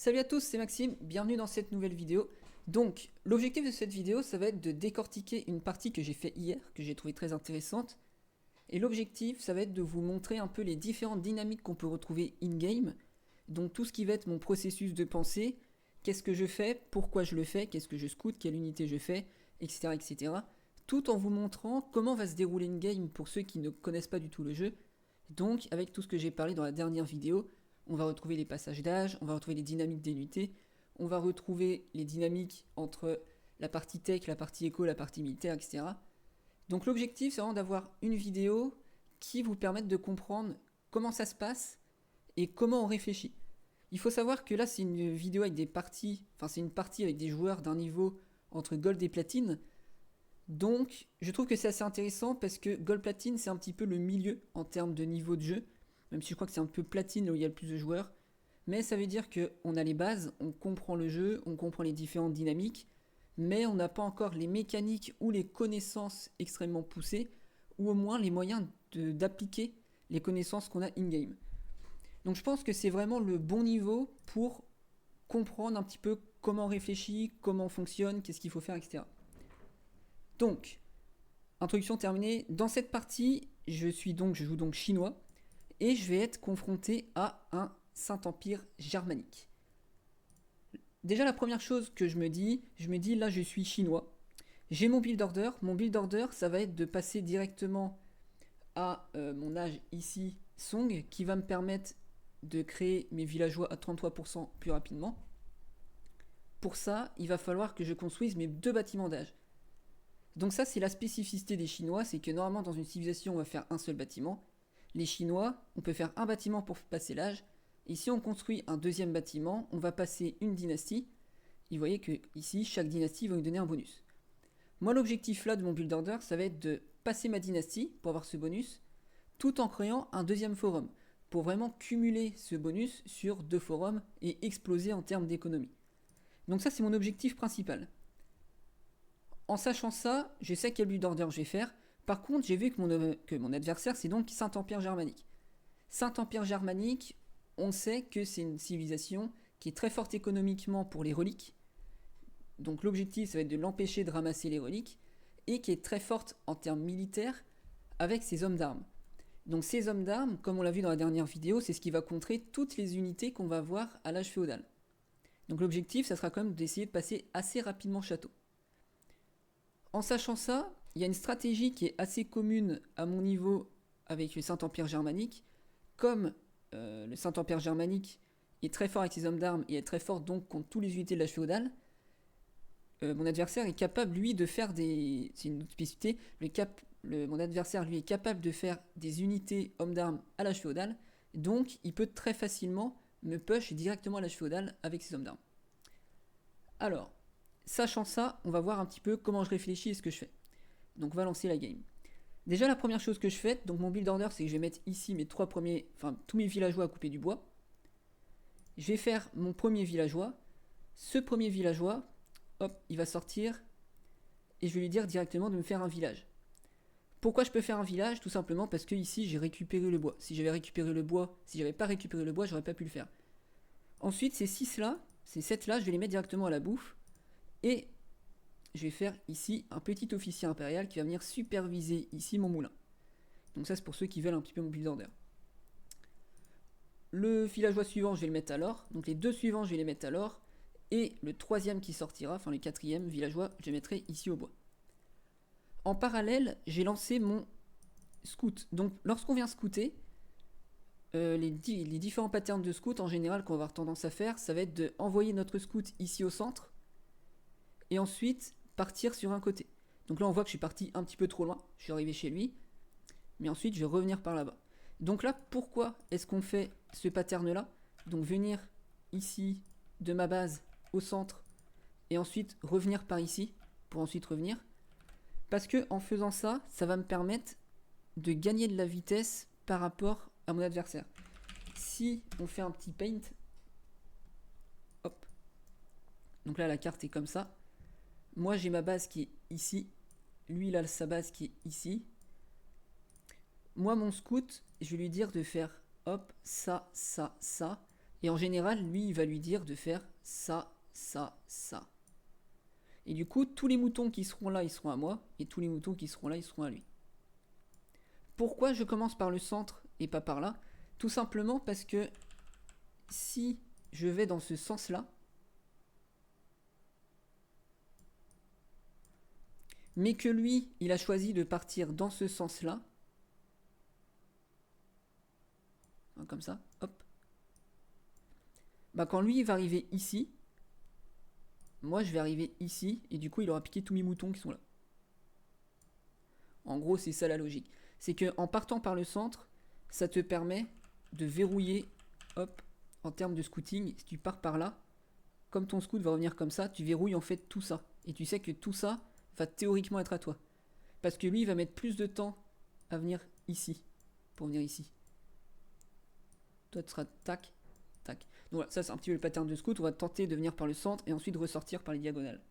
Salut à tous, c'est Maxime, bienvenue dans cette nouvelle vidéo. Donc, l'objectif de cette vidéo, ça va être de décortiquer une partie que j'ai fait hier, que j'ai trouvé très intéressante. Et l'objectif, ça va être de vous montrer un peu les différentes dynamiques qu'on peut retrouver in-game. Donc tout ce qui va être mon processus de pensée, qu'est-ce que je fais, pourquoi je le fais, qu'est-ce que je scoute, quelle unité je fais, etc. etc. Tout en vous montrant comment va se dérouler une game pour ceux qui ne connaissent pas du tout le jeu. Donc, avec tout ce que j'ai parlé dans la dernière vidéo, on va retrouver les passages d'âge, on va retrouver les dynamiques d'unités, on va retrouver les dynamiques entre la partie tech, la partie éco, la partie militaire, etc. Donc l'objectif, c'est vraiment d'avoir une vidéo qui vous permette de comprendre comment ça se passe et comment on réfléchit. Il faut savoir que là, c'est une vidéo avec des parties, enfin c'est une partie avec des joueurs d'un niveau entre gold et platine. Donc, je trouve que c'est assez intéressant parce que gold platine, c'est un petit peu le milieu en termes de niveau de jeu. Même si je crois que c'est un peu platine là où il y a le plus de joueurs. Mais ça veut dire qu'on a les bases, on comprend le jeu, on comprend les différentes dynamiques, mais on n'a pas encore les mécaniques ou les connaissances extrêmement poussées, ou au moins les moyens d'appliquer les connaissances qu'on a in-game. Donc je pense que c'est vraiment le bon niveau pour comprendre un petit peu comment on réfléchit, comment on fonctionne, qu'est-ce qu'il faut faire, etc. Donc, introduction terminée. Dans cette partie, je joue donc chinois, et je vais être confronté à un Saint-Empire germanique. Déjà, la première chose que je me dis là, je suis chinois. J'ai mon build order. Mon build order, ça va être de passer directement à mon âge ici, Song, qui va me permettre de créer mes villageois à 33% plus rapidement. Pour ça, il va falloir que je construise mes 2 bâtiments d'âge. Donc ça, c'est la spécificité des Chinois, c'est que normalement dans une civilisation, on va faire un seul bâtiment. Les Chinois, on peut faire un bâtiment pour passer l'âge, et si on construit un deuxième bâtiment, on va passer une dynastie. Et vous voyez que ici, chaque dynastie va nous donner un bonus. Moi, l'objectif là de mon build order, ça va être de passer ma dynastie pour avoir ce bonus, tout en créant un deuxième forum, pour vraiment cumuler ce bonus sur 2 forums et exploser en termes d'économie. Donc ça, c'est mon objectif principal. En sachant ça, je sais quel build order je vais faire. Par contre, j'ai vu que mon adversaire, c'est donc Saint-Empire germanique. Saint-Empire germanique, on sait que c'est une civilisation qui est très forte économiquement pour les reliques. Donc l'objectif, ça va être de l'empêcher de ramasser les reliques. Et qui est très forte en termes militaires avec ses hommes d'armes. Donc ces hommes d'armes, comme on l'a vu dans la dernière vidéo, c'est ce qui va contrer toutes les unités qu'on va voir à l'âge féodal. Donc l'objectif, ça sera quand même d'essayer de passer assez rapidement château. En sachant ça, il y a une stratégie qui est assez commune à mon niveau avec le Saint-Empire germanique. Comme le Saint-Empire germanique est très fort avec ses hommes d'armes et est très fort donc contre tous les unités de l'âge féodal, mon adversaire est capable lui de faire des... C'est une autre spécificité, mon adversaire lui est capable de faire des unités hommes d'armes à l'âge féodal, donc il peut très facilement me push directement à l'âge féodal avec ses hommes d'armes. Alors, sachant ça, on va voir un petit peu comment je réfléchis et ce que je fais. Donc on va lancer la game. Déjà la première chose que je fais, donc mon build order, c'est que je vais mettre ici mes 3 premiers, enfin tous mes villageois à couper du bois. Je vais faire mon premier villageois. Ce premier villageois, hop, il va sortir et je vais lui dire directement de me faire un village. Pourquoi je peux faire un village? Tout simplement parce que ici j'ai récupéré le bois. Si j'avais récupéré le bois, si j'avais pas récupéré le bois, j'aurais pas pu le faire. Ensuite, ces 6 là, ces 7 là, je vais les mettre directement à la bouffe. Et je vais faire ici un petit officier impérial qui va venir superviser ici mon moulin. Donc ça, c'est pour ceux qui veulent un petit peu mon build order. Le villageois suivant, je vais le mettre à l'or. Donc les 2 suivants, je vais les mettre à l'or. Et le 3e qui sortira, enfin le 4e villageois, je le mettrai ici au bois. En parallèle, j'ai lancé mon scout. Donc lorsqu'on vient scouter, les différents patterns de scout en général qu'on va avoir tendance à faire, ça va être d'envoyer notre scout ici au centre et ensuite partir sur un côté. Donc là on voit que je suis parti un petit peu trop loin, je suis arrivé chez lui, mais ensuite je vais revenir par là-bas. Donc là, pourquoi est-ce qu'on fait ce pattern là? Donc venir ici de ma base au centre et ensuite revenir par ici pour ensuite revenir. Parce que en faisant ça, ça va me permettre de gagner de la vitesse par rapport à mon adversaire. Si on fait un petit paint, hop, donc là la carte est comme ça. Moi j'ai ma base qui est ici, lui il a sa base qui est ici. Moi mon scout, je vais lui dire de faire hop, ça, ça, ça. Et en général, lui, il va lui dire de faire ça, ça, ça. Et du coup, tous les moutons qui seront là, ils seront à moi, et tous les moutons qui seront là, ils seront à lui. Pourquoi je commence par le centre et pas par là? Tout simplement parce que si je vais dans ce sens-là, mais que lui, il a choisi de partir dans ce sens-là, comme ça, hop, bah quand lui, il va arriver ici, moi, je vais arriver ici, et du coup, il aura piqué tous mes moutons qui sont là. En gros, c'est ça la logique. C'est qu'en partant par le centre, ça te permet de verrouiller, hop, en termes de scouting. Si tu pars par là, comme ton scout va revenir comme ça, tu verrouilles en fait tout ça. Et tu sais que tout ça va théoriquement être à toi. Parce que lui, il va mettre plus de temps à venir ici, pour venir ici. Toi, tu seras tac, tac. Donc voilà, ça c'est un petit peu le pattern de scout. On va tenter de venir par le centre et ensuite ressortir par les diagonales.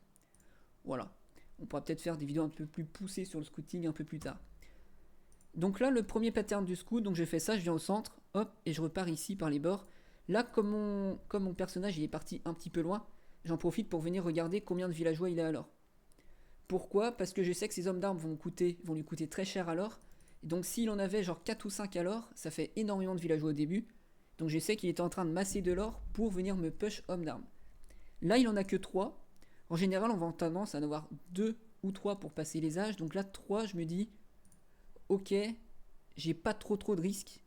Voilà. On pourra peut-être faire des vidéos un peu plus poussées sur le scouting un peu plus tard. Donc là, le premier pattern du scout, donc je fais ça, je viens au centre, hop, et je repars ici par les bords. Là, comme mon personnage il est parti un petit peu loin, j'en profite pour venir regarder combien de villageois il a alors. Pourquoi? Parce que je sais que ces hommes d'armes vont lui coûter très cher alors. Donc s'il en avait genre 4 ou 5 alors, ça fait énormément de villageois au début. Donc je sais qu'il était en train de masser de l'or pour venir me push hommes d'armes. Là, il en a que 3. En général, on va en tendance à en avoir 2 ou 3 pour passer les âges. Donc là, 3, je me dis, ok, j'ai pas trop de risques,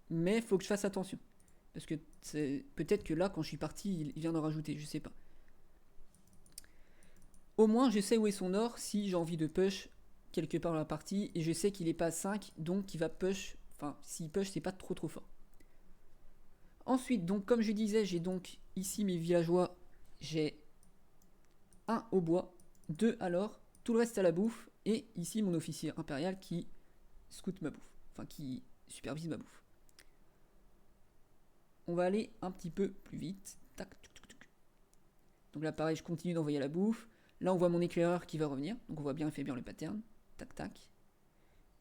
mais faut que je fasse attention. Parce que peut-être que là, quand je suis parti, il vient d'en rajouter, je sais pas. Au moins, je sais où est son or si j'ai envie de push quelque part dans la partie, et je sais qu'il est pas à 5, donc il va push. Enfin, s'il push, c'est pas trop fort. Ensuite, donc comme je disais, j'ai donc ici mes villageois. J'ai 1 au bois, 2 à l'or, tout le reste à la bouffe, et ici mon officier impérial qui scoute ma bouffe, enfin qui supervise ma bouffe. On va aller un petit peu plus vite. Tac, tuc, tuc, tuc. Donc là pareil, je continue d'envoyer la bouffe. Là on voit mon éclaireur qui va revenir, donc on voit bien, il fait bien le pattern. Tac tac.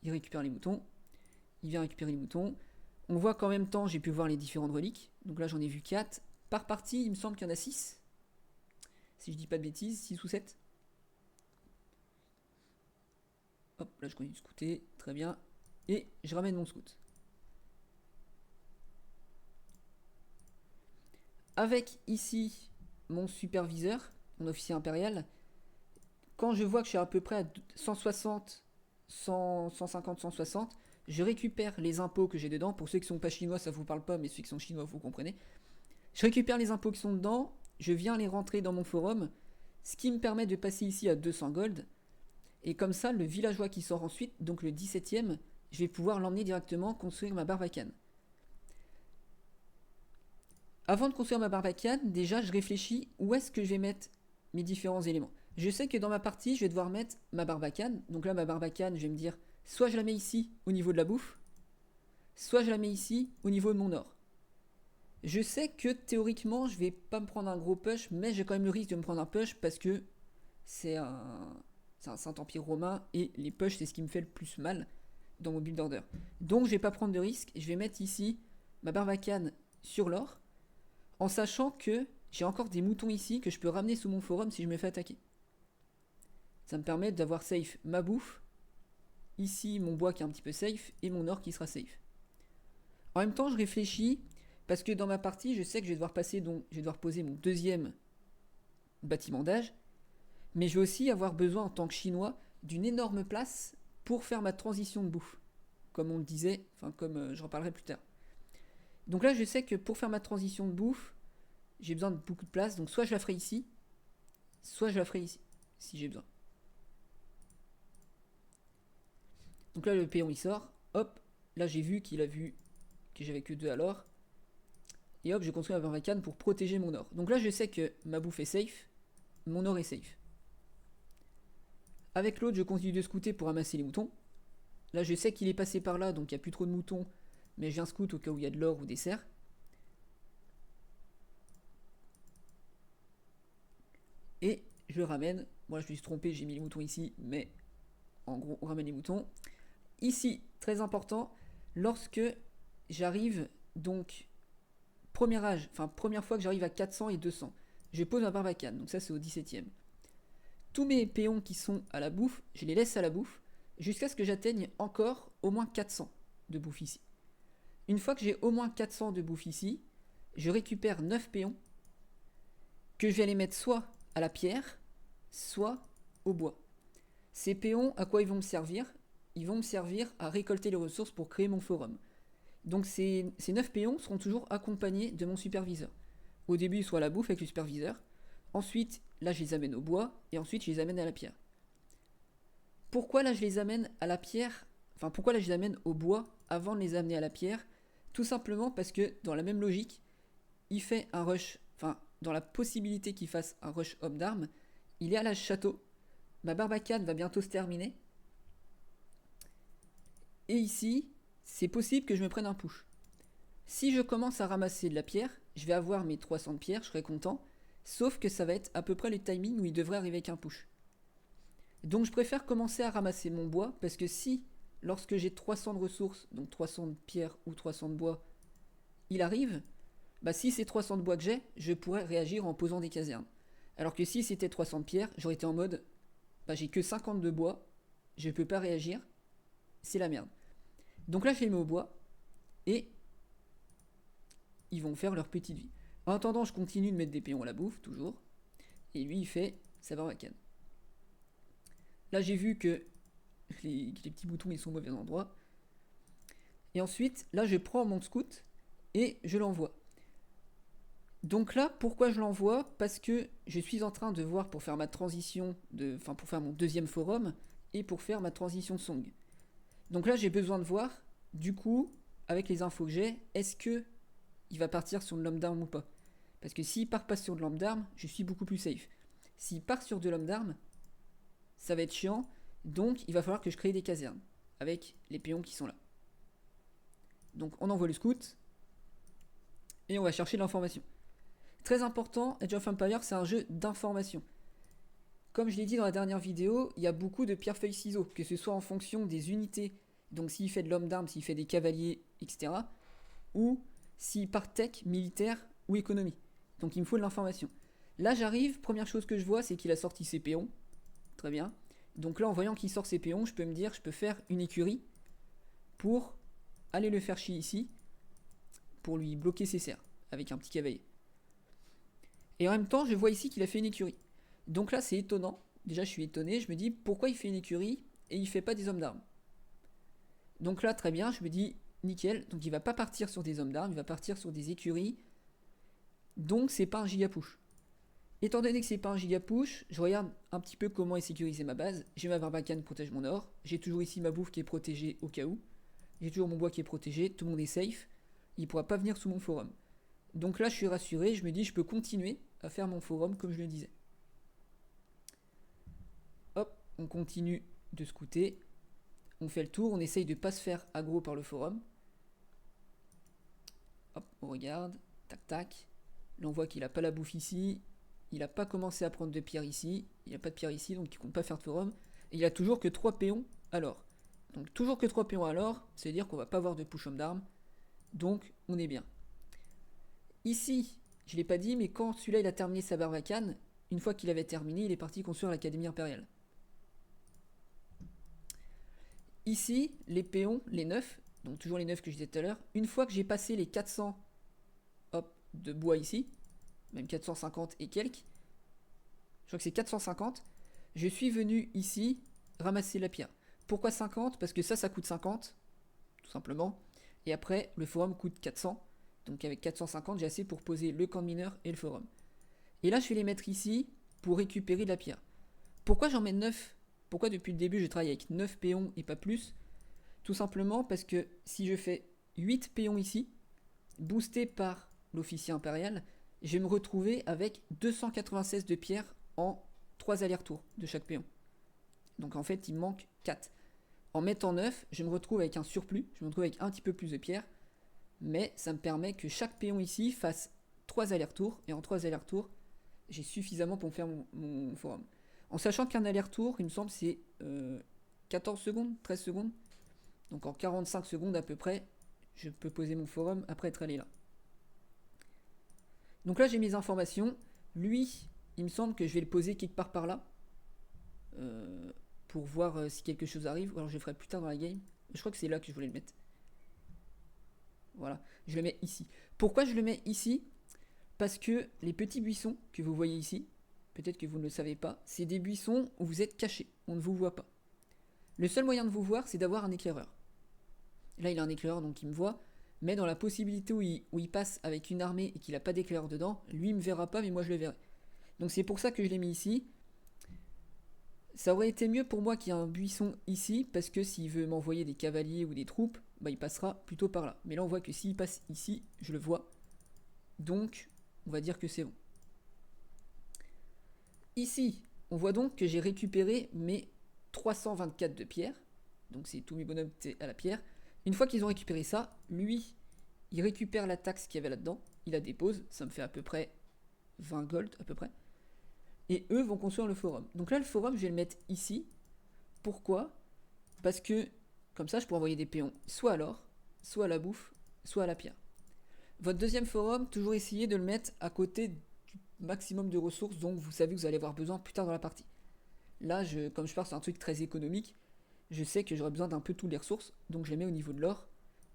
Il récupère les moutons. Il vient récupérer les moutons. On voit qu'en même temps j'ai pu voir les différentes reliques. Donc là j'en ai vu 4. Par partie, il me semble qu'il y en a 6. Si je dis pas de bêtises, 6 ou 7. Hop, là je continue de scouter, très bien. Et je ramène mon scout. Avec ici mon superviseur, mon officier impérial, quand je vois que je suis à peu près à 160, 100, 150, 160, je récupère les impôts que j'ai dedans. Pour ceux qui sont pas chinois, ça vous parle pas, mais ceux qui sont chinois, vous comprenez. Je récupère les impôts qui sont dedans, je viens les rentrer dans mon forum, ce qui me permet de passer ici à 200 gold. Et comme ça, le villageois qui sort ensuite, donc le 17ème, je vais pouvoir l'emmener directement construire ma barbacane. Avant de construire ma barbacane, déjà je réfléchis où est-ce que je vais mettre mes différents éléments. Je sais que dans ma partie, je vais devoir mettre ma barbacane. Donc là, ma barbacane, je vais me dire, soit je la mets ici au niveau de la bouffe, soit je la mets ici au niveau de mon or. Je sais que théoriquement, je vais pas me prendre un gros push, mais j'ai quand même le risque de me prendre un push parce que c'est un Saint-Empire romain et les push, c'est ce qui me fait le plus mal dans mon build order. Donc je vais pas prendre de risque, je vais mettre ici ma barbacane sur l'or, en sachant que j'ai encore des moutons ici que je peux ramener sous mon forum si je me fais attaquer. Ça me permet d'avoir safe ma bouffe, ici mon bois qui est un petit peu safe, et mon or qui sera safe. En même temps, je réfléchis, parce que dans ma partie, je sais que je vais devoir passer, donc je vais devoir poser mon deuxième bâtiment d'âge, mais je vais aussi avoir besoin en tant que chinois d'une énorme place pour faire ma transition de bouffe, comme on le disait, enfin comme j'en parlerai plus tard. Donc là, je sais que pour faire ma transition de bouffe, j'ai besoin de beaucoup de place, donc soit je la ferai ici, soit je la ferai ici, si j'ai besoin. Donc là, le péon il sort, hop, là j'ai vu qu'il a vu que j'avais que 2 alors, et hop, je construis ma barbacane pour protéger mon or. Donc là, je sais que ma bouffe est safe, mon or est safe. Avec l'autre, je continue de scouter pour ramasser les moutons. Là, je sais qu'il est passé par là, donc il n'y a plus trop de moutons, mais j'ai un scout au cas où il y a de l'or ou des cerfs. Et je le ramène. Moi, je me suis trompé, j'ai mis les moutons ici, mais en gros, on ramène les moutons. Ici, très important, lorsque j'arrive donc première fois que j'arrive à 400 et 200. Je pose ma barbacane, donc ça c'est au 17ème. Tous mes péons qui sont à la bouffe, je les laisse à la bouffe, jusqu'à ce que j'atteigne encore au moins 400 de bouffe ici. Une fois que j'ai au moins 400 de bouffe ici, je récupère 9 péons, que je vais aller mettre soit à la pierre, soit au bois. Ces péons, à quoi ils vont me servir? Ils vont me servir à récolter les ressources pour créer mon forum. Donc ces 9 péons seront toujours accompagnés de mon superviseur. Au début, soit à la bouffe avec le superviseur. Ensuite, là, je les amène au bois. Et ensuite, je les amène à la pierre. Pourquoi là, je les amène à la pierre? Enfin, pourquoi là, je les amène au bois avant de les amener à la pierre? Tout simplement parce que, dans la même logique, il fait un rush. Enfin, dans la possibilité qu'il fasse un rush homme d'armes, il est à la château. Ma barbacane va bientôt se terminer. Et ici, c'est possible que je me prenne un push. Si je commence à ramasser de la pierre, je vais avoir mes 300 de pierre, je serai content. Sauf que ça va être à peu près le timing où il devrait arriver avec un push. Donc je préfère commencer à ramasser mon bois, parce que si, lorsque j'ai 300 de ressources, donc 300 de pierre ou 300 de bois, il arrive, bah si c'est 300 de bois que j'ai, je pourrais réagir en posant des casernes. Alors que si c'était 300 de pierre, j'aurais été en mode, bah j'ai que 50 de bois, je peux pas réagir, c'est la merde. Donc là je les mets au bois, et ils vont faire leur petite vie. En attendant, je continue de mettre des péons à la bouffe, toujours, et lui il fait sa barbacane. Là j'ai vu que les petits boutons ils sont au mauvais endroit. Et ensuite, là je prends mon scout et je l'envoie. Donc là, pourquoi je l'envoie? Parce que je suis en train de voir pour faire ma transition, pour faire mon deuxième forum et pour faire ma transition de song. Donc là j'ai besoin de voir, du coup, avec les infos que j'ai, est-ce que il va partir sur de l'homme d'armes ou pas? Parce que s'il part pas sur de l'homme d'armes, je suis beaucoup plus safe. S'il part sur de l'homme d'armes, ça va être chiant, donc il va falloir que je crée des casernes avec les péons qui sont là. Donc on envoie le scout et on va chercher l'information. Très important, Age of Empires c'est un jeu d'information. Comme je l'ai dit dans la dernière vidéo, il y a beaucoup de pierre-feuille-ciseaux, que ce soit en fonction des unités, donc s'il fait de l'homme d'armes, s'il fait des cavaliers, etc. Ou s'il part tech, militaire ou économie. Donc il me faut de l'information. Là j'arrive, première chose que je vois c'est qu'il a sorti ses péons. Très bien. Donc là en voyant qu'il sort ses péons, je peux me dire, je peux faire une écurie pour aller le faire chier ici, pour lui bloquer ses serres, avec un petit cavalier. Et en même temps, je vois ici qu'il a fait une écurie. Donc là, c'est étonnant. Déjà, je suis étonné. Je me dis, pourquoi il fait une écurie et il fait pas des hommes d'armes? Donc là, très bien, je me dis, nickel. Donc il va pas partir sur des hommes d'armes, il va partir sur des écuries. Donc c'est pas un giga push. Étant donné que c'est pas un giga push, je regarde un petit peu comment est sécurisée ma base. J'ai ma barbacane qui protège mon or. J'ai toujours ici ma bouffe qui est protégée au cas où. J'ai toujours mon bois qui est protégé. Tout le monde est safe. Il pourra pas venir sous mon forum. Donc là, je suis rassuré, je me dis, je peux continuer à faire mon forum comme je le disais. Hop, on continue de scouter. On fait le tour, on essaye de ne pas se faire aggro par le forum. Hop, on regarde, tac tac. Là, on voit qu'il n'a pas la bouffe ici. Il n'a pas commencé à prendre de pierre ici. Il n'a pas de pierre ici, donc il ne compte pas faire de forum. Et il a toujours que 3 péons alors. Donc toujours que 3 péons alors, ça veut dire qu'on va pas avoir de push homme d'armes. Donc on est bien. Ici, je ne l'ai pas dit, mais quand celui-là il a terminé sa barbacane, une fois qu'il avait terminé, il est parti construire l'Académie impériale. Ici, les péons, les 9, donc toujours les 9 que je disais tout à l'heure, une fois que j'ai passé les 400 de bois ici, même 450 et quelques, je crois que c'est 450, je suis venu ici ramasser la pierre. Pourquoi 50? Parce que ça coûte 50, tout simplement, et après, le forum coûte 400, donc avec 450, j'ai assez pour poser le camp de mineurs et le forum. Et là, je vais les mettre ici pour récupérer de la pierre. Pourquoi j'en mets 9? Pourquoi depuis le début, je travaille avec 9 péons et pas plus? Tout simplement parce que si je fais 8 péons ici, boosté par l'officier impérial, je vais me retrouver avec 296 de pierre en 3 allers-retours de chaque péon. Donc en fait, il me manque 4. En mettant 9, je me retrouve avec un surplus, je me retrouve avec un petit peu plus de pierre, mais ça me permet que chaque péon ici fasse 3 allers-retours, et en 3 allers-retours, j'ai suffisamment pour me faire mon forum. En sachant qu'un aller-retour, il me semble, c'est 14 secondes, 13 secondes. Donc en 45 secondes à peu près, je peux poser mon forum après être allé là. Donc là, j'ai mes informations. Lui, il me semble que je vais le poser quelque part par là. Pour voir si quelque chose arrive. Ou alors je le ferai plus tard dans la game. Je crois que c'est là que je voulais le mettre. Voilà, je le mets ici. Pourquoi je le mets ici? Parce que les petits buissons que vous voyez ici, peut-être que vous ne le savez pas, c'est des buissons où vous êtes caché, on ne vous voit pas. Le seul moyen de vous voir, c'est d'avoir un éclaireur. Là, il a un éclaireur, donc il me voit, mais dans la possibilité où il passe avec une armée et qu'il n'a pas d'éclaireur dedans, lui, il me verra pas, mais moi, je le verrai. Donc c'est pour ça que je l'ai mis ici. Ça aurait été mieux pour moi qu'il y ait un buisson ici, parce que s'il veut m'envoyer des cavaliers ou des troupes, bah, il passera plutôt par là. Mais là, on voit que s'il passe ici, je le vois. Donc, on va dire que c'est bon. Ici, on voit donc que j'ai récupéré mes 324 de pierre. Donc c'est tous mes bonhommes à la pierre. Une fois qu'ils ont récupéré ça, lui, il récupère la taxe qu'il y avait là-dedans. Il la dépose. Ça me fait à peu près 20 gold, à peu près. Et eux vont construire le forum. Donc là, le forum, je vais le mettre ici. Pourquoi? Parce que, comme ça, je pourrais envoyer des péons soit à l'or, soit à la bouffe, soit à la pierre. Votre deuxième forum, toujours essayer de le mettre à côté du maximum de ressources dont vous savez que vous allez avoir besoin plus tard dans la partie. Là, comme je pars sur un truc très économique, je sais que j'aurai besoin d'un peu toutes les ressources, donc je les mets au niveau de l'or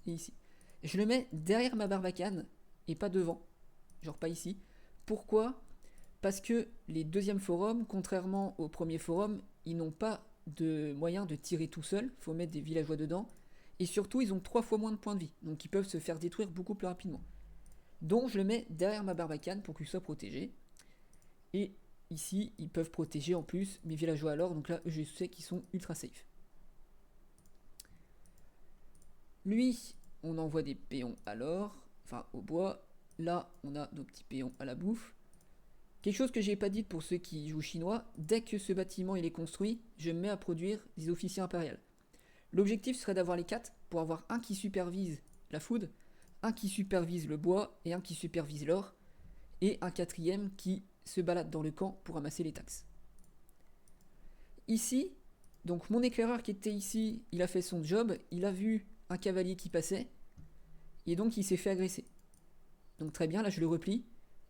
et ici. Je le mets derrière ma barbacane et pas devant, genre pas ici. Pourquoi? Parce que les deuxièmes forums, contrairement au premier forum, ils n'ont pas de moyen de tirer tout seul, il faut mettre des villageois dedans, et surtout ils ont 3 fois moins de points de vie, donc ils peuvent se faire détruire beaucoup plus rapidement. Donc je le mets derrière ma barbacane pour qu'il soit protégé. Et ici, ils peuvent protéger en plus mes villageois à l'or, donc là, je sais qu'ils sont ultra safe. Lui, on envoie des péons à l'or, enfin au bois. Là, on a nos petits péons à la bouffe. Quelque chose que j'ai pas dit pour ceux qui jouent chinois, dès que ce bâtiment il est construit, je me mets à produire des officiers impériaux. L'objectif serait d'avoir les 4 pour avoir un qui supervise la food, un qui supervise le bois et un qui supervise l'or, et un quatrième qui se balade dans le camp pour ramasser les taxes. Ici, donc mon éclaireur qui était ici, il a fait son job, il a vu un cavalier qui passait, et donc il s'est fait agresser. Donc très bien, là je le replie,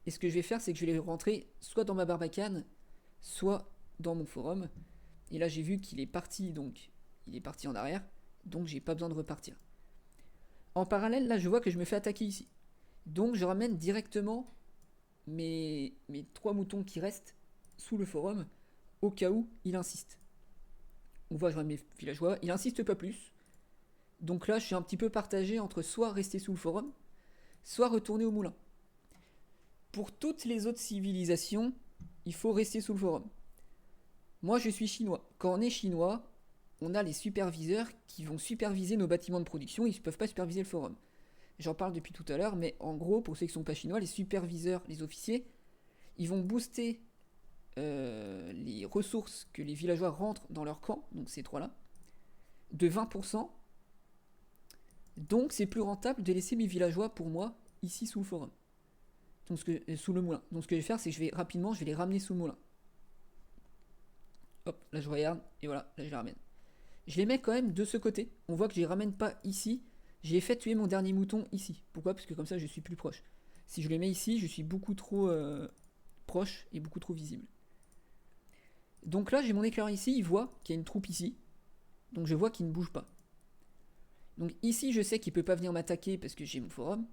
et ce que je vais faire, c'est que je vais rentrer soit dans ma barbacane, soit dans mon forum, et là j'ai vu qu'il est parti, donc il est parti en arrière, donc j'ai pas besoin de repartir. En parallèle, là je vois que je me fais attaquer ici. Donc je ramène directement mes 3 moutons qui restent sous le forum, au cas où il insiste. On voit, je ramène mes villageois, il insiste pas plus. Donc là, je suis un petit peu partagé entre soit rester sous le forum, soit retourner au moulin. Pour toutes les autres civilisations, il faut rester sous le forum. Moi, je suis chinois. Quand on est chinois, on a les superviseurs qui vont superviser nos bâtiments de production, ils ne peuvent pas superviser le forum. J'en parle depuis tout à l'heure, mais en gros, pour ceux qui ne sont pas chinois, les superviseurs, les officiers, ils vont booster les ressources que les villageois rentrent dans leur camp, donc ces trois-là, de 20%. Donc c'est plus rentable de laisser mes villageois pour moi ici sous le forum. Donc sous le moulin. Donc ce que je vais faire, c'est que je vais les ramener sous le moulin. Hop, là je regarde, et voilà, là je les ramène. Je les mets quand même de ce côté. On voit que je les ramène pas ici. J'ai fait tuer mon dernier mouton ici. Pourquoi? Parce que comme ça je suis plus proche. Si je les mets ici, je suis beaucoup trop proche et beaucoup trop visible. Donc là j'ai mon éclaireur ici, il voit qu'il y a une troupe ici. Donc je vois qu'il ne bouge pas. Donc ici je sais qu'il peut pas venir m'attaquer parce que j'ai mon forum.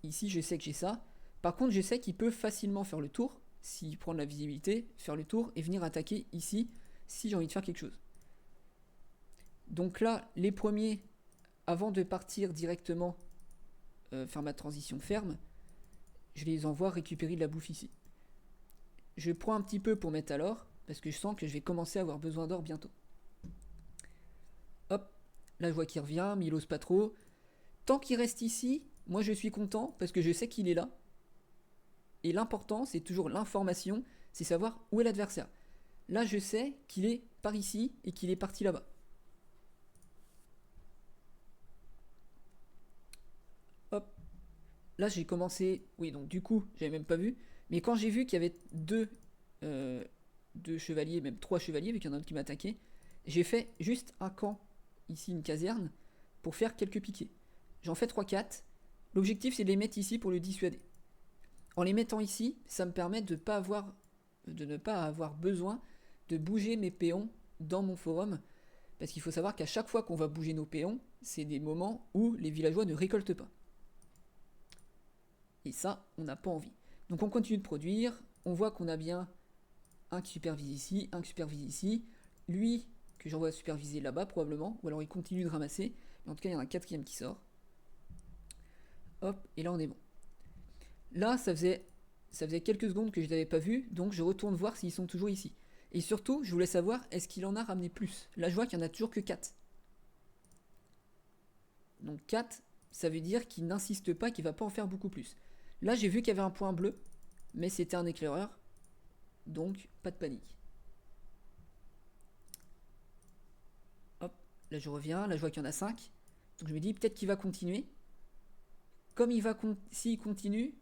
Ici je sais que j'ai ça. Par contre je sais qu'il peut facilement faire le tour, s'il prend de la visibilité, faire le tour et venir attaquer ici si j'ai envie de faire quelque chose. Donc là, les premiers, avant de partir directement faire ma transition ferme, je les envoie récupérer de la bouffe ici. Je prends un petit peu pour mettre à l'or, parce que je sens que je vais commencer à avoir besoin d'or bientôt. Hop, là je vois qu'il revient, mais il ose pas trop. Tant qu'il reste ici, moi je suis content, parce que je sais qu'il est là. Et l'important, c'est toujours l'information, c'est savoir où est l'adversaire. Là je sais qu'il est par ici, et qu'il est parti là-bas. Hop, là j'ai commencé, oui donc du coup j'avais même pas vu, mais quand j'ai vu qu'il y avait deux chevaliers, même 3 chevaliers, vu qu'il y en a un qui m'attaquait, j'ai fait juste un camp, ici une caserne, pour faire quelques piquets. J'en fais 3-4, l'objectif c'est de les mettre ici pour le dissuader. En les mettant ici, ça me permet de ne pas avoir besoin de bouger mes péons dans mon forum. Parce qu'il faut savoir qu'à chaque fois qu'on va bouger nos péons, c'est des moments où les villageois ne récoltent pas. Et ça, on n'a pas envie. Donc on continue de produire, on voit qu'on a bien un qui supervise ici, un qui supervise ici, lui que j'envoie superviser là-bas probablement, ou alors il continue de ramasser, mais en tout cas il y en a un quatrième qui sort. Hop, et là on est bon. Là, ça faisait quelques secondes que je ne l'avais pas vu, donc je retourne voir s'ils sont toujours ici. Et surtout, je voulais savoir, est-ce qu'il en a ramené plus? Là, je vois qu'il n'y en a toujours que 4. Donc 4, ça veut dire qu'il n'insiste pas, qu'il ne va pas en faire beaucoup plus. Là, j'ai vu qu'il y avait un point bleu, mais c'était un éclaireur, donc pas de panique. Hop, là je reviens, là je vois qu'il y en a 5. Donc je me dis, peut-être qu'il va continuer. Comme s'il continue,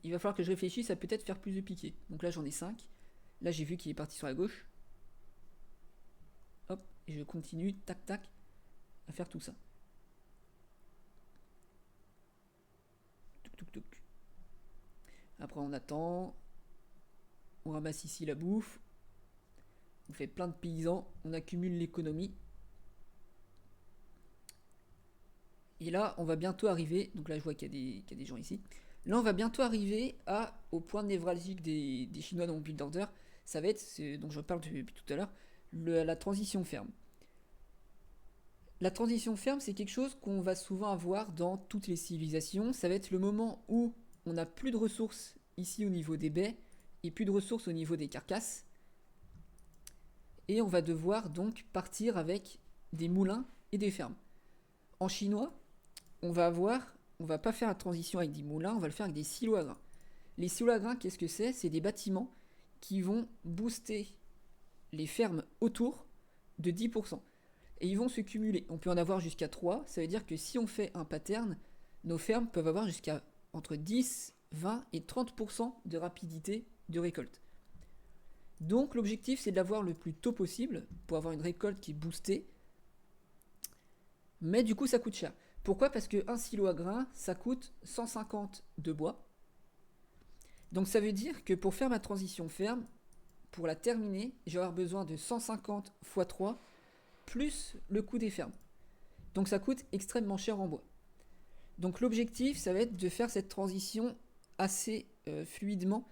il va falloir que je réfléchisse à peut-être faire plus de piquets. Donc là j'en ai 5. Là j'ai vu qu'il est parti sur la gauche. Hop, et je continue, tac tac, à faire tout ça. Touc touc touc. Après on attend. On ramasse ici la bouffe. On fait plein de paysans. On accumule l'économie. Et là on va bientôt arriver. Donc là je vois qu'il y a des gens ici. Là, on va bientôt arriver au point névralgique des Chinois dans mon build order. Ça va être, dont je parle depuis tout à l'heure, la transition ferme. La transition ferme, c'est quelque chose qu'on va souvent avoir dans toutes les civilisations. Ça va être le moment où on n'a plus de ressources ici au niveau des baies et plus de ressources au niveau des carcasses. Et on va devoir donc partir avec des moulins et des fermes. En chinois, on va pas faire la transition avec des moulins, on va le faire avec des silos à grains. Les silos à grains, qu'est-ce que c'est? C'est des bâtiments qui vont booster les fermes autour de 10%. Et ils vont se cumuler. On peut en avoir jusqu'à 3. Ça veut dire que si on fait un pattern, nos fermes peuvent avoir jusqu'à entre 10, 20 et 30% de rapidité de récolte. Donc l'objectif, c'est de l'avoir le plus tôt possible pour avoir une récolte qui est boostée. Mais du coup, ça coûte cher. Pourquoi? Parce qu'un silo à grains, ça coûte 150 de bois. Donc ça veut dire que pour faire ma transition ferme, pour la terminer, je vais avoir besoin de 150 x 3 plus le coût des fermes. Donc ça coûte extrêmement cher en bois. Donc l'objectif, ça va être de faire cette transition assez fluidement.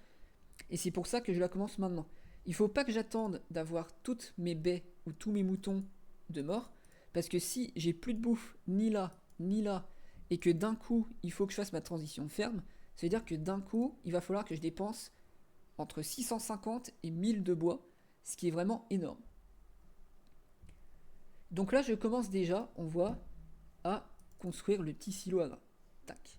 Et c'est pour ça que je la commence maintenant. Il ne faut pas que j'attende d'avoir toutes mes baies ou tous mes moutons de mort. Parce que si j'ai plus de bouffe ni là, et que d'un coup, il faut que je fasse ma transition ferme, ça veut dire que d'un coup, il va falloir que je dépense entre 650 et 1000 de bois, ce qui est vraiment énorme. Donc là, je commence déjà, on voit, à construire le petit silo à grains. Tac.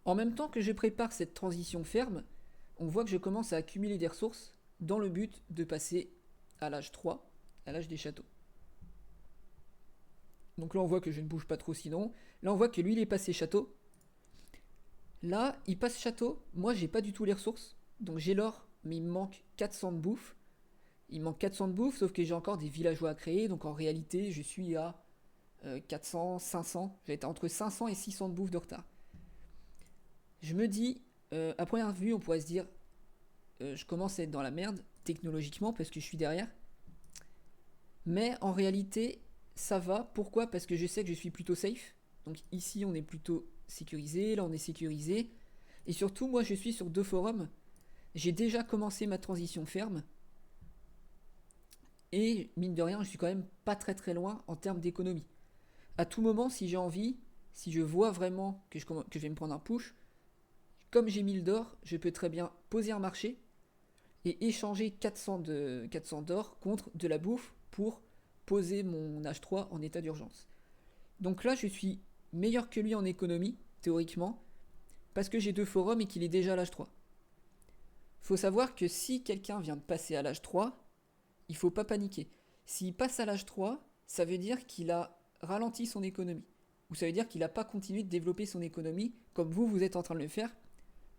En même temps que je prépare cette transition ferme, on voit que je commence à accumuler des ressources dans le but de passer à l'âge 3, à l'âge des châteaux. Donc là, on voit que je ne bouge pas trop sinon. Là, on voit que lui, il est passé château. Là, il passe château. Moi, j'ai pas du tout les ressources. Donc j'ai l'or, mais il me manque 400 de bouffe. Il me manque 400 de bouffe, sauf que j'ai encore des villageois à créer. Donc en réalité, je suis à 400, 500. J'ai été entre 500 et 600 de bouffe de retard. Je me dis, à première vue, on pourrait se dire, je commence à être dans la merde, technologiquement, parce que je suis derrière. Mais en réalité, ça va. Pourquoi? Parce que je sais que je suis plutôt safe. Donc ici, on est plutôt sécurisé. Là, on est sécurisé. Et surtout, moi, je suis sur 2 forums. J'ai déjà commencé ma transition ferme. Et mine de rien, je suis quand même pas très très loin en termes d'économie. À tout moment, si j'ai envie, si je vois vraiment que je vais me prendre un push, comme j'ai 1000 d'or, je peux très bien poser un marché et échanger 400 d'or contre de la bouffe pour poser mon H3 en état d'urgence. Donc là, je suis meilleur que lui en économie, théoriquement, parce que j'ai 2 forums et qu'il est déjà à l'âge 3. Faut savoir que si quelqu'un vient de passer à l'âge 3, il faut pas paniquer. S'il passe à l'âge 3, ça veut dire qu'il a ralenti son économie. Ou ça veut dire qu'il n'a pas continué de développer son économie comme vous êtes en train de le faire,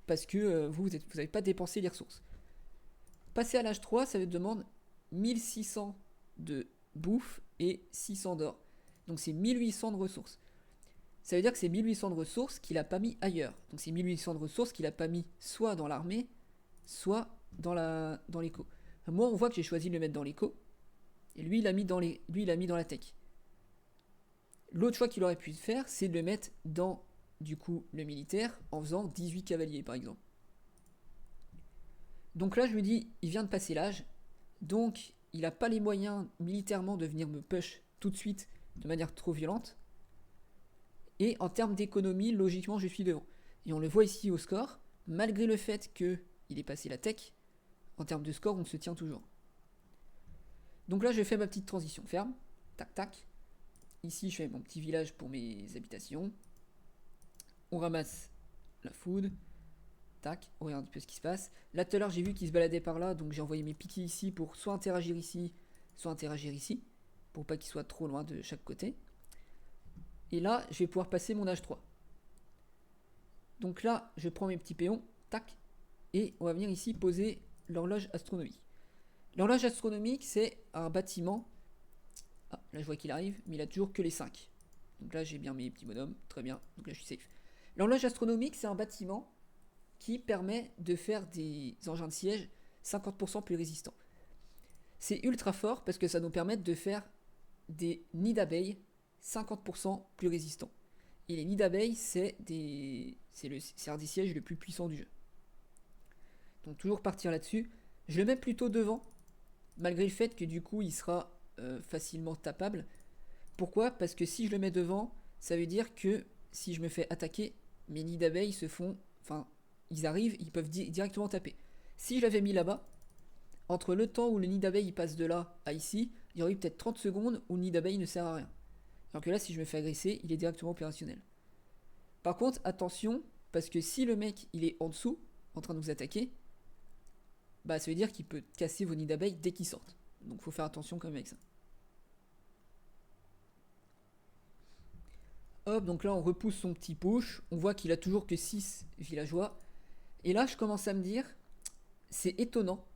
parce que vous n'avez pas dépensé les ressources. Passer à l'âge 3, ça demande 1600 de bouffe et 600 d'or. Donc c'est 1800 de ressources. Ça veut dire que c'est 1800 de ressources qu'il a pas mis ailleurs. Donc c'est 1800 de ressources qu'il a pas mis soit dans l'armée, soit dans l'éco. Moi, on voit que j'ai choisi de le mettre dans l'éco. Et lui, il l'a mis dans la tech. L'autre choix qu'il aurait pu faire, c'est de le mettre dans, du coup, le militaire, en faisant 18 cavaliers, par exemple. Donc là, je me dis, il vient de passer l'âge. Donc, il n'a pas les moyens, militairement, de venir me push tout de suite, de manière trop violente. Et en termes d'économie, logiquement, je suis devant. Et on le voit ici au score, malgré le fait qu'il ait passé la tech, en termes de score, on se tient toujours. Donc là, je fais ma petite transition ferme. Tac, tac. Ici, je fais mon petit village pour mes habitations. On ramasse la food. Tac, on regarde un peu ce qui se passe. Là, tout à l'heure, j'ai vu qu'il se baladait par là, donc j'ai envoyé mes piquets ici pour soit interagir ici, pour pas qu'ils soient trop loin de chaque côté. Et là, je vais pouvoir passer mon âge 3. Donc là, je prends mes petits péons, tac, et on va venir ici poser l'horloge astronomique. L'horloge astronomique, c'est un bâtiment. Ah, là, je vois qu'il arrive, mais il a toujours que les 5. Donc là, j'ai bien mes petits bonhommes, très bien, donc là, je suis safe. L'horloge astronomique, c'est un bâtiment qui permet de faire des engins de siège 50% plus résistants. C'est ultra fort parce que ça nous permet de faire des nids d'abeilles 50% plus résistants. Et les nids d'abeilles, c'est le siège le plus puissant du jeu. Donc toujours partir là-dessus. Je le mets plutôt devant, malgré le fait que du coup il sera facilement tapable. Pourquoi ? Parce que si je le mets devant, ça veut dire que si je me fais attaquer, mes nids d'abeilles se font... Enfin, ils arrivent, ils peuvent directement taper. Si je l'avais mis là-bas, entre le temps où le nid d'abeille passe de là à ici, il y aurait eu peut-être 30 secondes où le nid d'abeille ne sert à rien. Alors que là, si je me fais agresser, il est directement opérationnel. Par contre, attention, parce que si le mec il est en dessous, en train de vous attaquer, bah ça veut dire qu'il peut casser vos nids d'abeilles dès qu'ils sortent. Donc faut faire attention quand même avec ça. Hop, donc là on repousse son petit push, on voit qu'il a toujours que 6 villageois. Et là je commence à me dire, c'est étonnant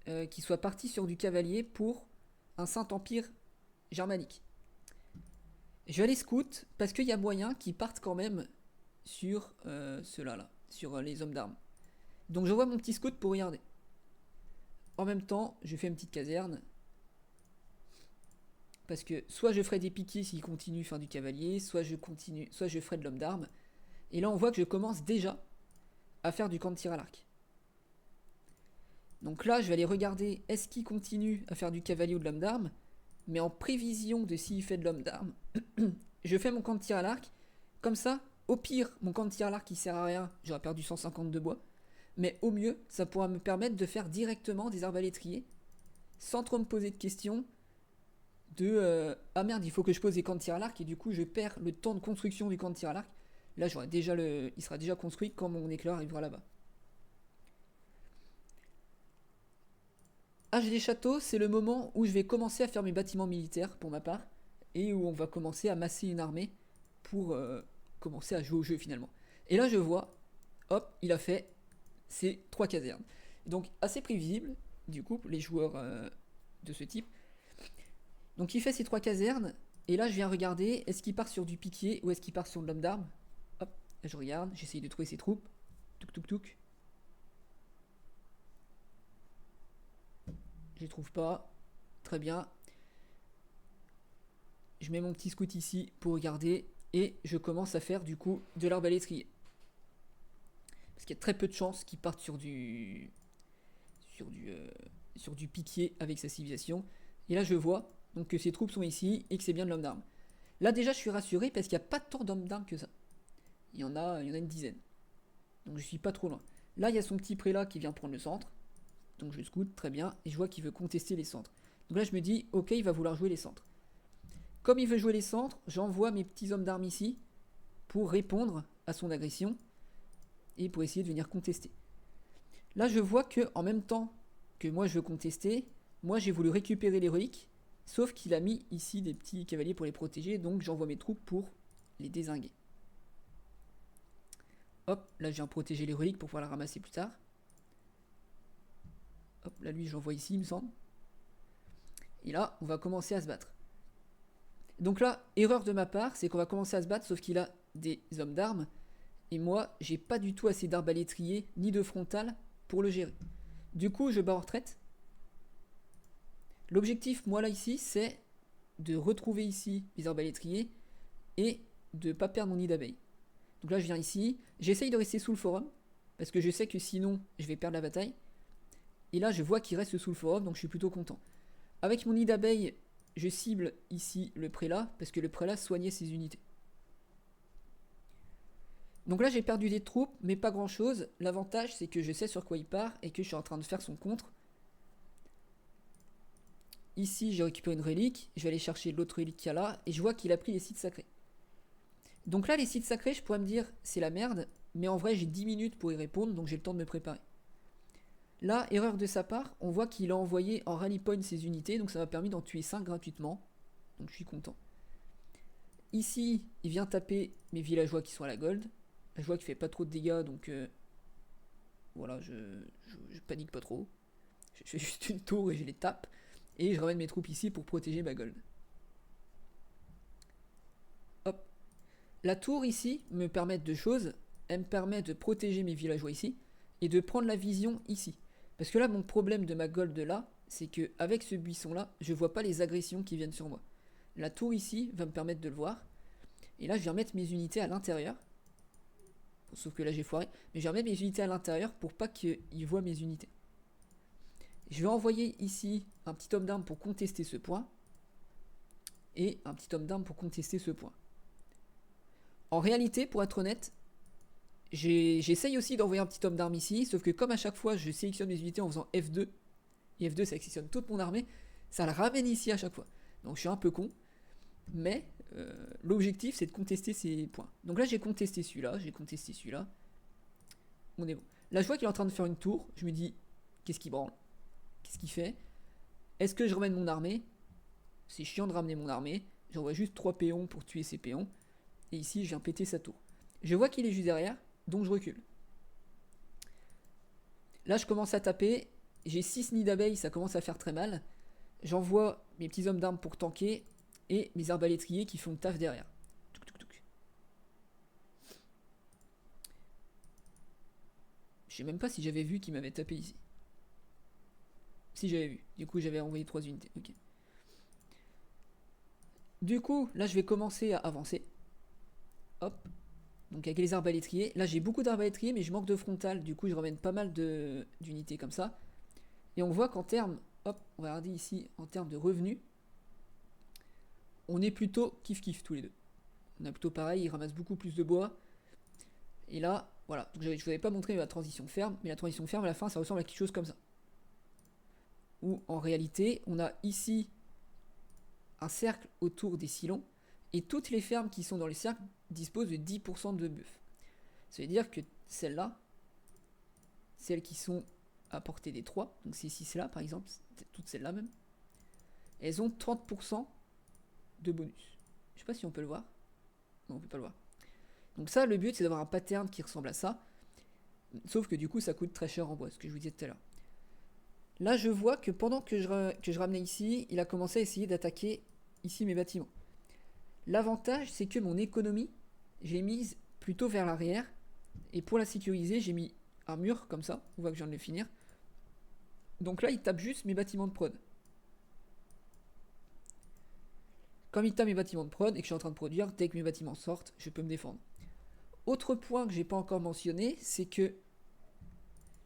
qu'il soit parti sur du cavalier pour un Saint-Empire germanique. Je vais aller scout parce qu'il y a moyen qu'ils partent quand même sur ceux-là, là, sur les hommes d'armes. Donc je vois mon petit scout pour regarder. En même temps, je fais une petite caserne. Parce que soit je ferai des piquets s'il continue faire du cavalier, soit je ferai de l'homme d'armes. Et là on voit que je commence déjà à faire du camp de tir à l'arc. Donc là je vais aller regarder est-ce qu'il continue à faire du cavalier ou de l'homme d'armes. Mais en prévision de s'il fait de l'homme d'armes, je fais mon camp de tir à l'arc. Comme ça, au pire, mon camp de tir à l'arc qui sert à rien, j'aurai perdu 150 de bois. Mais au mieux, ça pourra me permettre de faire directement des arbalétriers, sans trop me poser de questions ah merde, il faut que je pose des camps de tir à l'arc, et du coup je perds le temps de construction du camp de tir à l'arc. Là, il sera déjà construit quand mon éclair arrivera là-bas. Âge des châteaux, c'est le moment où je vais commencer à faire mes bâtiments militaires pour ma part, et où on va commencer à masser une armée pour commencer à jouer au jeu finalement. Et là je vois, hop, il a fait ses 3 casernes. Donc assez prévisible, du coup, les joueurs de ce type. Donc il fait ses 3 casernes, et là je viens regarder, est-ce qu'il part sur du piquier ou est-ce qu'il part sur de l'homme d'armes. Hop, là je regarde, j'essaye de trouver ses troupes. Touk touk touk. Je les trouve pas. Très bien. Je mets mon petit scout ici pour regarder, et je commence à faire du coup de l'arbalétrier. Parce qu'il y a très peu de chances qu'il parte sur du piquier avec sa civilisation. Et là je vois donc que ses troupes sont ici et que c'est bien de l'homme d'armes. Là déjà je suis rassuré parce qu'il n'y a pas tant d'hommes d'armes que ça. Il y en a une dizaine. Donc je suis pas trop loin. Là il y a son petit prélat qui vient prendre le centre. Donc je scoute, très bien, et je vois qu'il veut contester les centres. Donc là je me dis, ok, il va vouloir jouer les centres. Comme il veut jouer les centres, j'envoie mes petits hommes d'armes ici pour répondre à son agression et pour essayer de venir contester. Là je vois que en même temps que moi je veux contester, moi j'ai voulu récupérer l'héroïque, sauf qu'il a mis ici des petits cavaliers pour les protéger, donc j'envoie mes troupes pour les dézinguer. Hop, là je viens protéger l'héroïque pour pouvoir la ramasser plus tard. Hop, là lui je l'envoie ici il me semble. Et là on va commencer à se battre. Donc là, erreur de ma part, c'est qu'on va commencer à se battre, sauf qu'il a des hommes d'armes. Et moi, j'ai pas du tout assez d'arbalétrier ni de frontal pour le gérer. Du coup, je bats en retraite. L'objectif, moi là ici, c'est de retrouver ici les arbalétriers et de pas perdre mon nid d'abeilles. Donc là, je viens ici. J'essaye de rester sous le forum, parce que je sais que sinon, je vais perdre la bataille. Et là, je vois qu'il reste sous le forum, donc je suis plutôt content. Avec mon nid d'abeilles, je cible ici le prélat, parce que le prélat soignait ses unités. Donc là, j'ai perdu des troupes, mais pas grand chose. L'avantage, c'est que je sais sur quoi il part et que je suis en train de faire son contre. Ici, j'ai récupéré une relique. Je vais aller chercher l'autre relique qu'il y a là. Et je vois qu'il a pris les sites sacrés. Donc là, les sites sacrés, je pourrais me dire, c'est la merde. Mais en vrai, j'ai 10 minutes pour y répondre, donc j'ai le temps de me préparer. Là, erreur de sa part, on voit qu'il a envoyé en rally point ses unités. Donc ça m'a permis d'en tuer 5 gratuitement. Donc je suis content. Ici, il vient taper mes villageois qui sont à la gold. Là, je vois qu'il fait pas trop de dégâts, donc voilà, je panique pas trop. Je fais juste une tour et je les tape. Et je ramène mes troupes ici pour protéger ma gold. Hop. La tour ici me permet deux choses. Elle me permet de protéger mes villageois ici et de prendre la vision ici. Parce que là, mon problème de ma gold là, c'est que avec ce buisson là, je vois pas les agressions qui viennent sur moi. La tour ici va me permettre de le voir. Et là, je viens mettre mes unités à l'intérieur. Sauf que là, j'ai foiré. Mais je viens mettre mes unités à l'intérieur pour pas qu'ils voient mes unités. Je vais envoyer ici un petit homme d'armes pour contester ce point. Et un petit homme d'armes pour contester ce point. En réalité, pour être honnête, j'essaye aussi d'envoyer un petit homme d'armes ici. Sauf que comme à chaque fois, je sélectionne mes unités en faisant F2. Et F2 sélectionne toute mon armée. Ça le ramène ici à chaque fois. Donc je suis un peu con. Mais l'objectif, c'est de contester ces points. Donc là, j'ai contesté celui-là. J'ai contesté celui-là. On est bon. Là, je vois qu'il est en train de faire une tour. Je me dis, qu'est-ce qu'il branle? Qu'est-ce qu'il fait? Est-ce que je ramène mon armée? C'est chiant de ramener mon armée. J'envoie juste 3 péons pour tuer ces péons. Et ici, je viens péter sa tour. Je vois qu'il est juste derrière, donc je recule. Là, je commence à taper. J'ai 6 nids d'abeilles, ça commence à faire très mal. J'envoie mes petits hommes d'armes pour tanker. Et mes arbalétriers qui font le taf derrière. Touc, touc, touc. Je sais même pas si j'avais vu qu'il m'avait tapé ici. Si j'avais vu. Du coup, j'avais envoyé 3 unités. Ok. Du coup, là, je vais commencer à avancer. Hop. Donc avec les arbalétriers. Là, j'ai beaucoup d'arbalétriers, mais je manque de frontal. Du coup, je ramène pas mal d'unités comme ça. Et on voit qu'en termes... Hop, on va regarder ici, en termes de revenus, on est plutôt kiff-kiff tous les deux. On a plutôt pareil, ils ramassent beaucoup plus de bois. Et là, voilà. Donc, je ne vous avais pas montré la transition ferme, mais la transition ferme, à la fin, ça ressemble à quelque chose comme ça. Où, en réalité, on a ici un cercle autour des silons, et toutes les fermes qui sont dans les cercles disposent de 10% de bœuf. Ça veut dire que celles-là, celles qui sont à portée des 3, donc ces 6-là, par exemple, toutes celles-là même, elles ont 30% de bonus. Je sais pas si on peut le voir. Non, on peut pas le voir. Donc ça, le but, c'est d'avoir un pattern qui ressemble à ça. Sauf que du coup, ça coûte très cher en bois, ce que je vous disais tout à l'heure. Là, je vois que pendant que je ramenais ici, il a commencé à essayer d'attaquer ici mes bâtiments. L'avantage, c'est que mon économie, j'ai mise plutôt vers l'arrière. Et pour la sécuriser, j'ai mis un mur comme ça. On voit que je viens de le finir. Donc là, il tape juste mes bâtiments de prod. Comme il tape mes bâtiments de prod et que je suis en train de produire, dès que mes bâtiments sortent, je peux me défendre. Autre point que j'ai pas encore mentionné, c'est que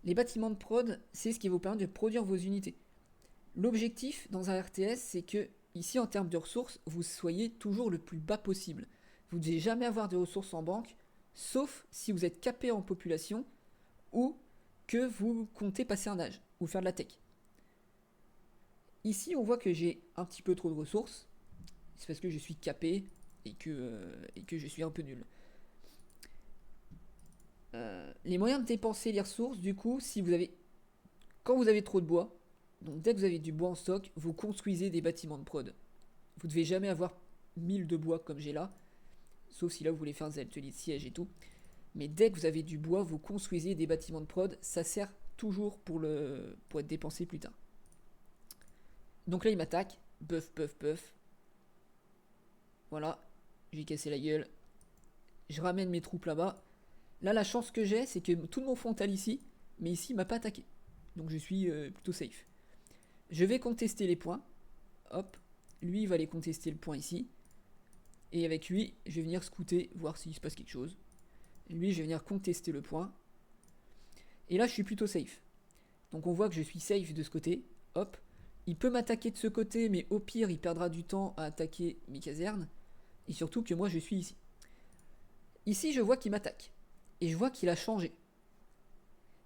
les bâtiments de prod, c'est ce qui vous permet de produire vos unités. L'objectif dans un RTS, c'est que, ici en termes de ressources, vous soyez toujours le plus bas possible. Vous ne devez jamais avoir de ressources en banque, sauf si vous êtes capé en population ou que vous comptez passer un âge ou faire de la tech. Ici, on voit que j'ai un petit peu trop de ressources. C'est parce que je suis capé et que je suis un peu nul. Les moyens de dépenser les ressources, du coup, quand vous avez trop de bois, donc dès que vous avez du bois en stock, vous construisez des bâtiments de prod. Vous ne devez jamais avoir 1000 de bois comme j'ai là, sauf si là vous voulez faire des ateliers de siège et tout. Mais dès que vous avez du bois, vous construisez des bâtiments de prod, ça sert toujours pour être dépensé plus tard. Donc là il m'attaque, buff, buff, buff. Voilà, j'ai cassé la gueule. Je ramène mes troupes là-bas. Là, la chance que j'ai, c'est que tout mon frontal ici, mais ici, il m'a pas attaqué. Donc je suis plutôt safe. Je vais contester les points. Hop. Lui, il va aller contester le point ici. Et avec lui, je vais venir scouter, voir s'il se passe quelque chose. Lui, je vais venir contester le point. Et là, je suis plutôt safe. Donc on voit que je suis safe de ce côté. Hop. Il peut m'attaquer de ce côté, mais au pire, il perdra du temps à attaquer mes casernes. Et surtout que moi, je suis ici. Ici, je vois qu'il m'attaque. Et je vois qu'il a changé.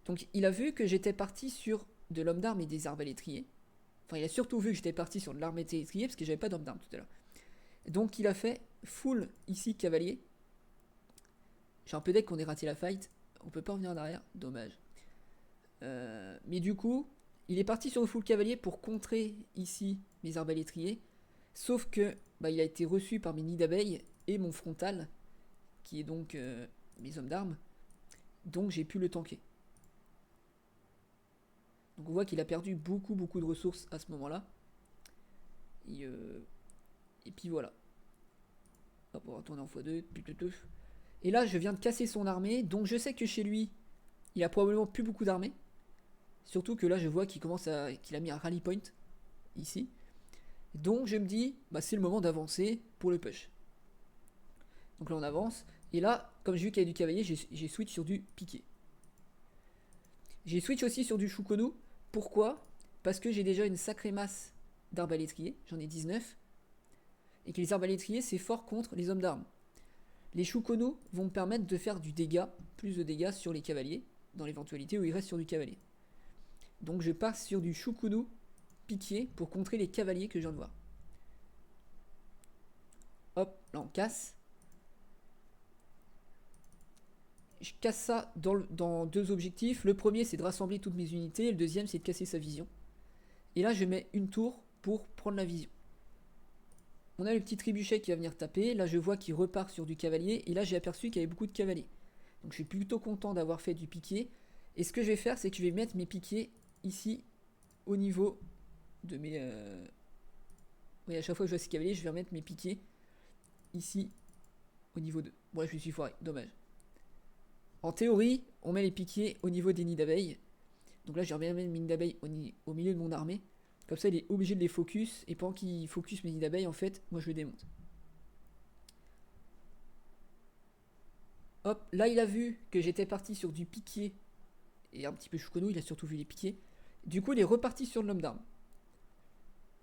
Donc il a vu que j'étais parti sur de l'homme d'armes et des arbalétriers. Enfin, il a surtout vu que j'étais parti sur de l'arbalétrier parce que j'avais pas d'homme d'armes tout à l'heure. Donc il a fait full ici cavalier. J'ai un peu deck qu'on ait raté la fight. On peut pas revenir en arrière, dommage. Mais du coup, il est parti sur le full cavalier pour contrer ici mes arbalétriers. Sauf que il a été reçu par mes nids d'abeilles et mon frontal, qui est donc mes hommes d'armes. Donc j'ai pu le tanker. Donc on voit qu'il a perdu beaucoup de ressources à ce moment-là. Et puis voilà. Hop, on va retourner en x2. Et là, je viens de casser son armée. Donc je sais que chez lui, il a probablement plus beaucoup d'armées. Surtout que là, je vois qu'il a mis un rally point ici. Donc je me dis, c'est le moment d'avancer pour le push. Donc là, on avance. Et là, comme j'ai vu qu'il y a du cavalier, j'ai switch sur du piqué. J'ai switch aussi sur du Shukonu. Pourquoi ? Parce que j'ai déjà une sacrée masse d'arbalétriers. J'en ai 19. Et que les arbalétriers, c'est fort contre les hommes d'armes. Les Shukonu vont me permettre de faire du dégât, plus de dégâts sur les cavaliers, dans l'éventualité où il reste sur du cavalier. Donc je pars sur du Shukonu piqué pour contrer les cavaliers que je viens de voir. Hop, là on casse. Je casse ça dans deux objectifs. Le premier, c'est de rassembler toutes mes unités. Et le deuxième, c'est de casser sa vision. Et là, je mets une tour pour prendre la vision. On a le petit trébuchet qui va venir taper. Là, je vois qu'il repart sur du cavalier. Et là, j'ai aperçu qu'il y avait beaucoup de cavaliers. Donc, je suis plutôt content d'avoir fait du piqué. Et ce que je vais faire, c'est que je vais mettre mes piquets ici, au niveau de mes... Oui, à chaque fois que je vois ces cavaliers, je vais remettre mes piquets ici, au niveau 2. Bref, je me suis foiré. Dommage. En théorie, on met les piquets au niveau des nids d'abeilles. Donc là, j'ai remis mes nids d'abeilles au milieu de mon armée. Comme ça, il est obligé de les focus. Et pendant qu'il focus mes nids d'abeilles, en fait, moi je le démonte. Hop, là il a vu que j'étais parti sur du piqué et un petit peu Shukonu, il a surtout vu les piquets. Du coup, il est reparti sur l'homme d'armes.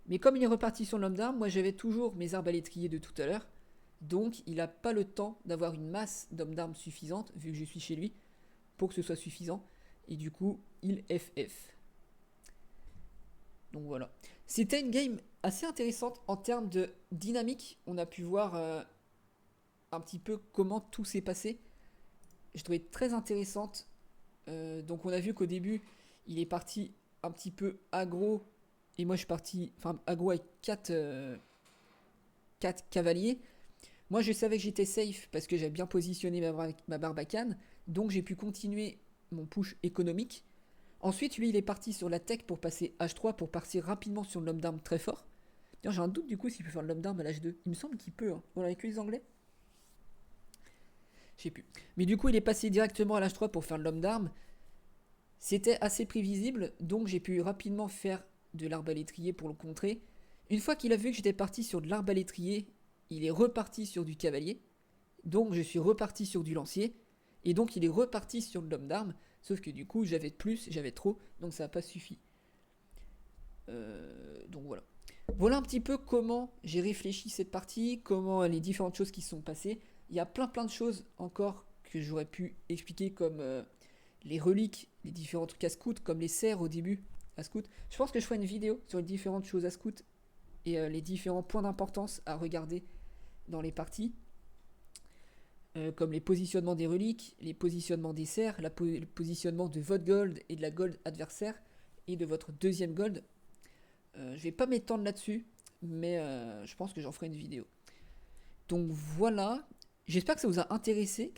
Mais comme il est reparti sur l'homme d'armes, moi j'avais toujours mes arbalétriers de tout à l'heure. Donc il n'a pas le temps d'avoir une masse d'hommes d'armes suffisante, vu que je suis chez lui, pour que ce soit suffisant. Et du coup, il FF. Donc voilà. C'était une game assez intéressante en termes de dynamique. On a pu voir un petit peu comment tout s'est passé. Je trouvais très intéressante. Donc on a vu qu'au début, il est parti un petit peu aggro. Et moi je suis parti aggro avec 4 cavaliers. Moi je savais que j'étais safe parce que j'avais bien positionné ma barbacane. Donc j'ai pu continuer mon push économique. Ensuite, lui, il est parti sur la tech pour passer H3 pour partir rapidement sur l'homme d'armes très fort. D'ailleurs, j'ai un doute du coup s'il peut faire l'homme d'armes à l'H2. Il me semble qu'il peut. Hein. Voilà, avec les Anglais. Je sais plus. Mais du coup, il est passé directement à l'H3 pour faire l'homme d'armes. C'était assez prévisible, donc j'ai pu rapidement faire de l'arbalétrier pour le contrer. Une fois qu'il a vu que j'étais parti sur de l'arbalétrier, il est reparti sur du cavalier. Donc je suis reparti sur du lancier. Et donc il est reparti sur de l'homme d'armes. Sauf que du coup, j'avais plus, j'avais trop, donc ça n'a pas suffi. Donc voilà. Voilà un petit peu comment j'ai réfléchi cette partie, comment les différentes choses qui se sont passées. Il y a plein de choses encore que j'aurais pu expliquer, comme les reliques, les différents trucs à scout, comme les serres au début à scout. Je pense que je ferai une vidéo sur les différentes choses à scout et les différents points d'importance à regarder dans les parties. Comme les positionnements des reliques, les positionnements des serres, le positionnement de votre gold et de la gold adversaire et de votre deuxième gold. Je vais pas m'étendre là-dessus, mais je pense que j'en ferai une vidéo. Donc voilà, j'espère que ça vous a intéressé,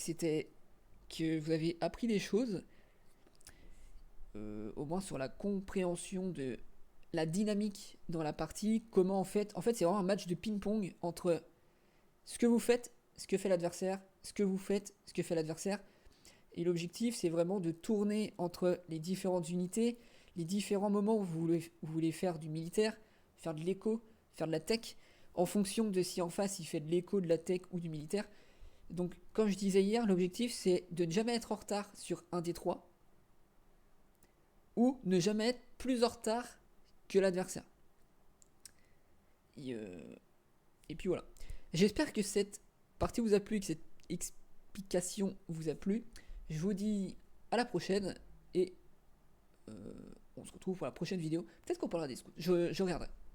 que vous avez appris des choses, au moins sur la compréhension de la dynamique dans la partie, comment en fait c'est vraiment un match de ping-pong entre ce que vous faites, ce que fait l'adversaire, ce que vous faites, ce que fait l'adversaire. Et l'objectif, c'est vraiment de tourner entre les différentes unités, les différents moments où vous voulez faire du militaire, faire de l'écho, faire de la tech, en fonction de si en face il fait de l'écho, de la tech ou du militaire. Donc, comme je disais hier, l'objectif, c'est de ne jamais être en retard sur un des trois, ou ne jamais être plus en retard que l'adversaire. Et puis voilà. J'espère que cette partie vous a plu, que cette explication vous a plu. Je vous dis à la prochaine et on se retrouve pour la prochaine vidéo. Peut-être qu'on parlera des scouts. Je regarderai.